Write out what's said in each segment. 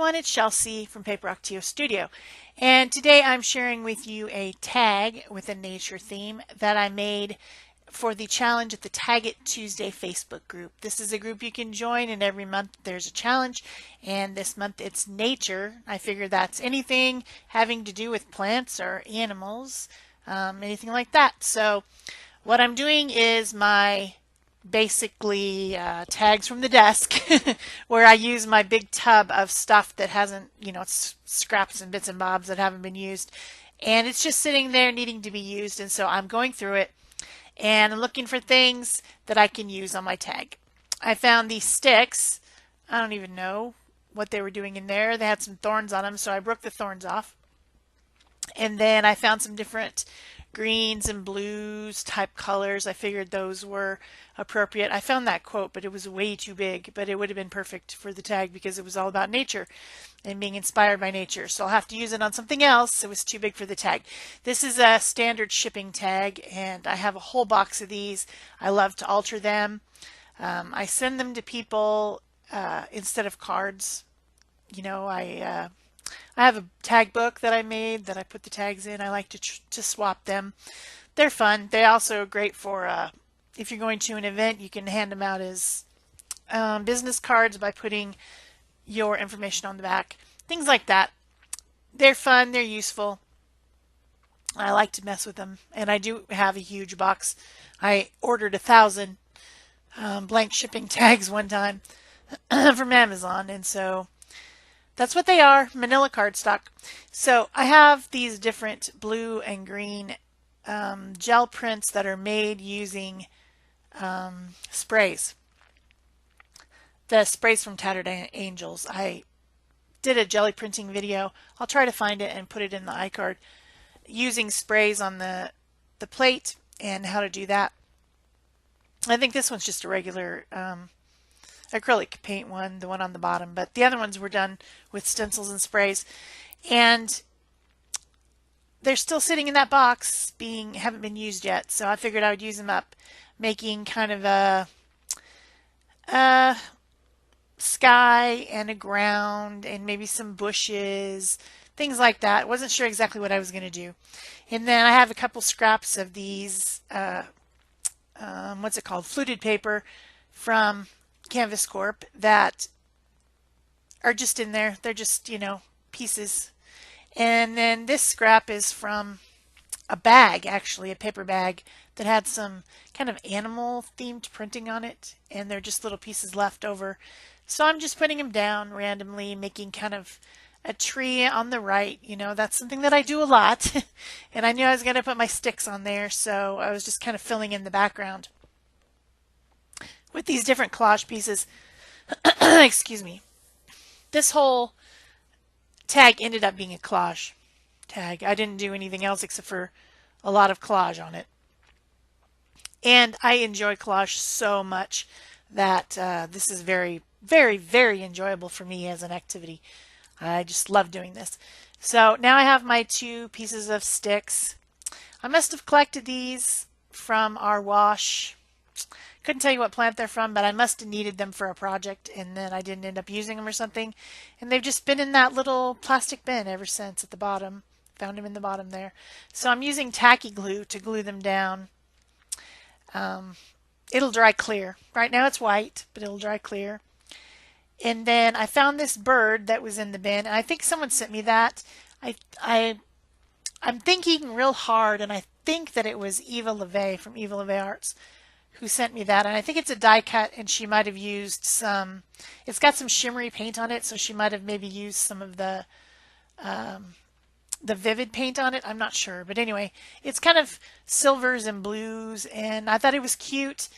everyone, it's Shel from Paper Rock TO Studio, and today I'm sharing with you a tag with a nature theme that I made for the challenge at the Tag It Tuesday Facebook group. This is a group you can join, and every month there's a challenge, and this month it's nature. I figure that's anything having to do with plants or animals, anything like that. So what I'm doing is my basically tags from the desk where I use my big tub of stuff that hasn't, it's scraps and bits and bobs that haven't been used, and it's just sitting there needing to be used. And so I'm going through it and I'm looking for things that I can use on my tag. I found these sticks. I don't even know what they were doing in there. They had some thorns on them, so I broke the thorns off. And then I found some different greens and blues type colors. I figured those were appropriate. I found that quote, but it was way too big, but it would have been perfect for the tag because it was all about nature and being inspired by nature. So I'll have to use it on something else. It was too big for the tag. This is a standard shipping tag, and I have a whole box of these. I love to alter them. I send them to people instead of cards. I have a tag book that I made that I put the tags in. I like to swap them. They're fun. They're also great for if you're going to an event, you can hand them out as business cards by putting your information on the back. Things like that. They're fun. They're useful. I like to mess with them. And I do have a huge box. I ordered 1,000 blank shipping tags one time from Amazon, and so that's what they are, manila cardstock. So I have these different blue and green gel prints that are made using sprays. The sprays from Tattered Angels. I did a jelly printing video. I'll try to find it and put it in the iCard using sprays on the plate and how to do that. I think this one's just a regular acrylic paint one, the one on the bottom, but the other ones were done with stencils and sprays, and they're still sitting in that box haven't been used yet. So I figured I would use them up, making kind of a sky and a ground and maybe some bushes, things like that. Wasn't sure exactly what I was going to do. And then I have a couple scraps of these what's it called, fluted paper from Canvas Corp that are just in there. They're just, pieces. And then this scrap is from a bag, actually, a paper bag that had some kind of animal themed printing on it, and they're just little pieces left over. So I'm just putting them down randomly, making kind of a tree on the right. That's something that I do a lot. And I knew I was going to put my sticks on there, so I was just kind of filling in the background with these different collage pieces. Excuse me. This whole tag ended up being a collage tag. I didn't do anything else except for a lot of collage on it. And I enjoy collage so much that this is very, very, very enjoyable for me as an activity. I just love doing this. So now I have my 2 pieces of sticks. I must have collected these from our wash. Couldn't tell you what plant they're from, but I must have needed them for a project, and then I didn't end up using them or something. And they've just been in that little plastic bin ever since at the bottom. Found them in the bottom there. So I'm using tacky glue to glue them down. It'll dry clear. Right now it's white, but it'll dry clear. And then I found this bird that was in the bin, and I think someone sent me that. I'm thinking real hard, and I think that it was Eva LeVay from Eva LeVay Arts who sent me that, and I think it's a die cut, and she might have used it's got some shimmery paint on it, so she might have maybe used some of the vivid paint on it. I'm not sure, but anyway, it's kind of silvers and blues, and I thought it was cute,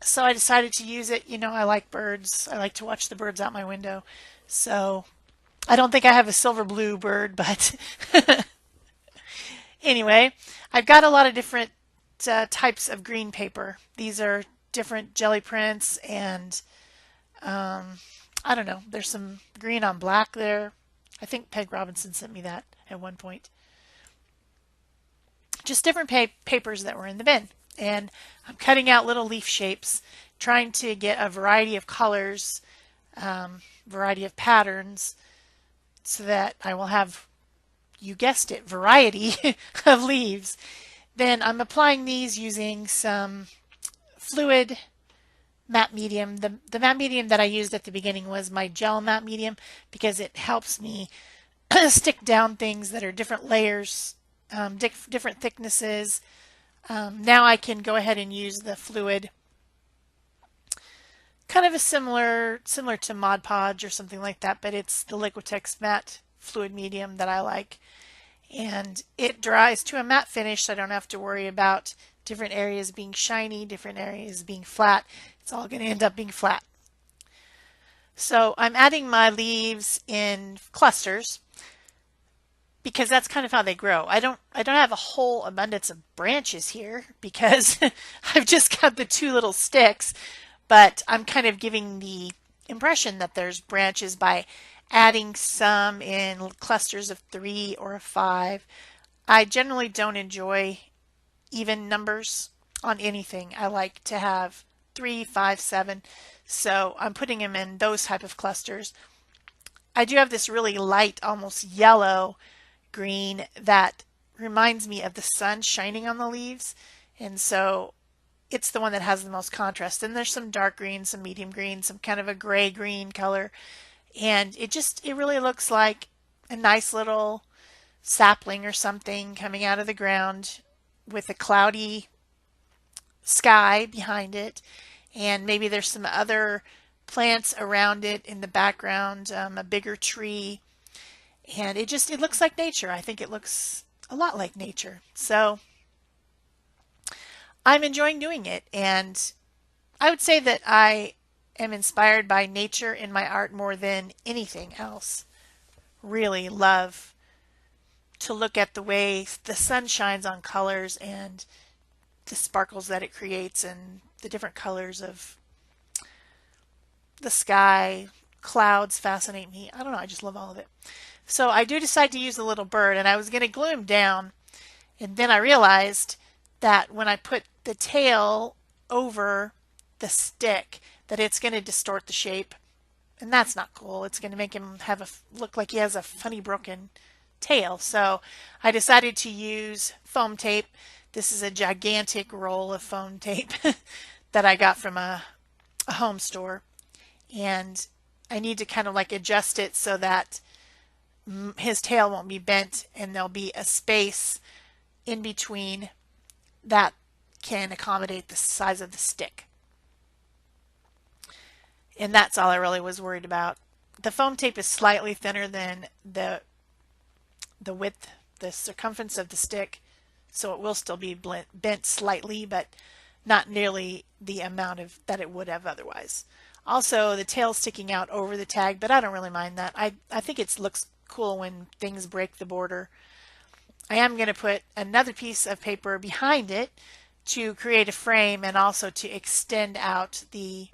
so I decided to use it. I like birds. I like to watch the birds out my window, so I don't think I have a silver blue bird, but anyway, I've got a lot of different types of green paper. These are different jelly prints, and I don't know, there's some green on black there. I think Peg Robinson sent me that at one point. Just different papers that were in the bin, and I'm cutting out little leaf shapes, trying to get a variety of colors, variety of patterns, so that I will have, you guessed it, variety of leaves. Then I'm applying these using some fluid matte medium. The matte medium that I used at the beginning was my gel matte medium because it helps me stick down things that are different layers, different thicknesses. Now I can go ahead and use the fluid, kind of a similar to Mod Podge or something like that, but it's the Liquitex matte fluid medium that I like. And it dries to a matte finish, so I don't have to worry about different areas being shiny, different areas being flat. It's all going to end up being flat. So I'm adding my leaves in clusters because that's kind of how they grow. I don't have a whole abundance of branches here because I've just got the two little sticks, but I'm kind of giving the impression that there's branches by adding some in clusters of 3 or 5. I generally don't enjoy even numbers on anything. I like to have 3, 5, 7. So I'm putting them in those type of clusters. I do have this really light, almost yellow green that reminds me of the sun shining on the leaves. And so it's the one that has the most contrast. And there's some dark green, some medium green, some kind of a gray green color. And it really looks like a nice little sapling or something coming out of the ground with a cloudy sky behind it. And maybe there's some other plants around it in the background, a bigger tree. And it looks like nature. I think it looks a lot like nature. So I'm enjoying doing it. And I would say that I am inspired by nature in my art more than anything else. Really love to look at the way the sun shines on colors and the sparkles that it creates and the different colors of the sky. Clouds fascinate me. I don't know, I just love all of it. So I do decide to use the little bird, and I was going to glue him down, and then I realized that when I put the tail over the stick that it's going to distort the shape, and that's not cool. It's going to make him look like he has a funny broken tail. So I decided to use foam tape. This is a gigantic roll of foam tape that I got from a home store, and I need to kind of like adjust it so that his tail won't be bent and there'll be a space in between that can accommodate the size of the stick. And that's all I really was worried about. The foam tape is slightly thinner than the width, the circumference of the stick, so it will still be bent slightly, but not nearly the amount of that it would have otherwise. Also, the tail's sticking out over the tag, but I don't really mind that. I think it looks cool when things break the border. I am going to put another piece of paper behind it to create a frame and also to extend out the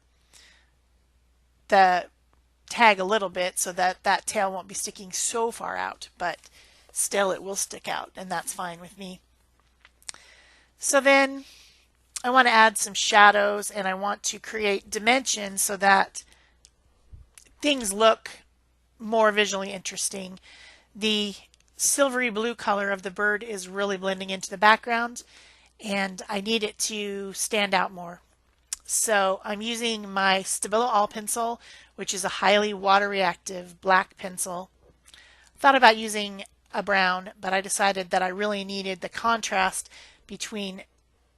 tag a little bit so that that tail won't be sticking so far out, but still it will stick out, and that's fine with me. So then I want to add some shadows, and I want to create dimension so that things look more visually interesting. The silvery blue color of the bird is really blending into the background, and I need it to stand out more. So I'm using my Stabilo All pencil, which is a highly water reactive black pencil. Thought about using a brown, but I decided that I really needed the contrast between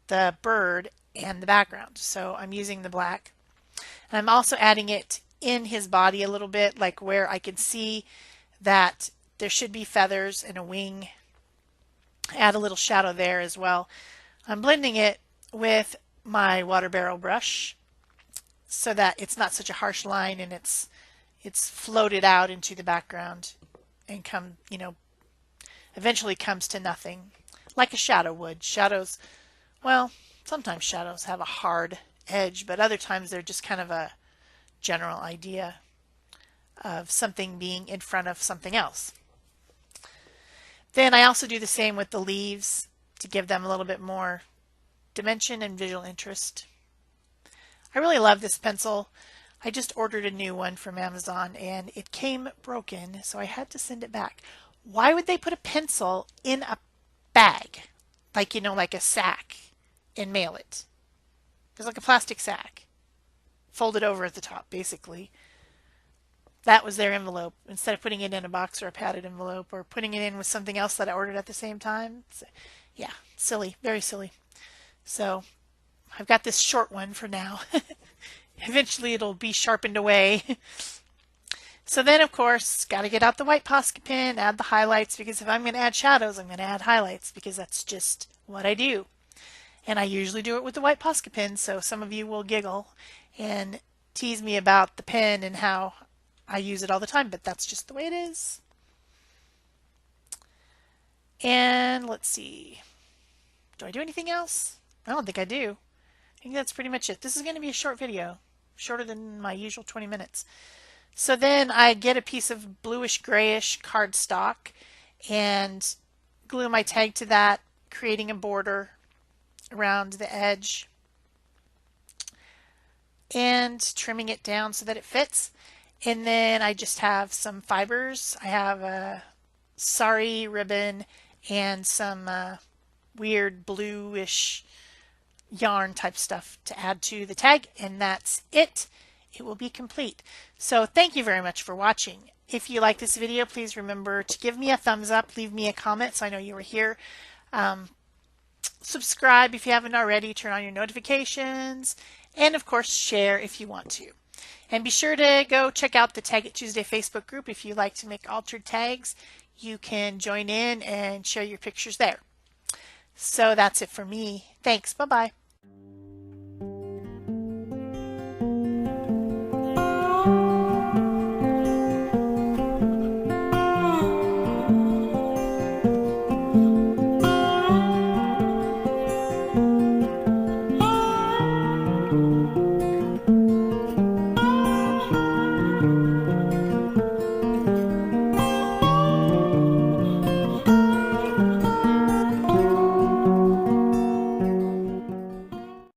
the bird and the background. So I'm using the black. And I'm also adding it in his body a little bit, like where I can see that there should be feathers and a wing. Add a little shadow there as well. I'm blending it with my water barrel brush so that it's not such a harsh line and it's floated out into the background and eventually comes to nothing, like a shadow would. Shadows, well, sometimes shadows have a hard edge, but other times they're just kind of a general idea of something being in front of something else. Then I also do the same with the leaves to give them a little bit more dimension and visual interest. I really love this pencil. I just ordered a new one from Amazon and it came broken, so I had to send it back. Why would they put a pencil in a bag? Like, like a sack and mail it. It's like a plastic sack. Folded over at the top, basically. That was their envelope. Instead of putting it in a box or a padded envelope or putting it in with something else that I ordered at the same time. Yeah, silly. Very silly. So I've got this short one for now. Eventually it'll be sharpened away. So then, of course, got to get out the white Posca pen, add the highlights, because if I'm going to add shadows, I'm going to add highlights, because that's just what I do. And I usually do it with the white Posca pen, so some of you will giggle and tease me about the pen and how I use it all the time, but that's just the way it is. And let's see. Do I do anything else? I don't think I do. I think that's pretty much it. This is going to be a short video, shorter than my usual 20 minutes. So then I get a piece of bluish grayish cardstock and glue my tag to that, creating a border around the edge and trimming it down so that it fits. And then I just have some fibers. I have a sari ribbon and some weird bluish yarn type stuff to add to the tag, and that's it. It will be complete. So thank you very much for watching. If you like this video, please remember to give me a thumbs up, leave me a comment so I know you were here. Subscribe if you haven't already, turn on your notifications, and of course share if you want to. And be sure to go check out the Tag It Tuesday Facebook group. If you like to make altered tags, you can join in and share your pictures there. So that's it for me. Thanks. Bye-bye.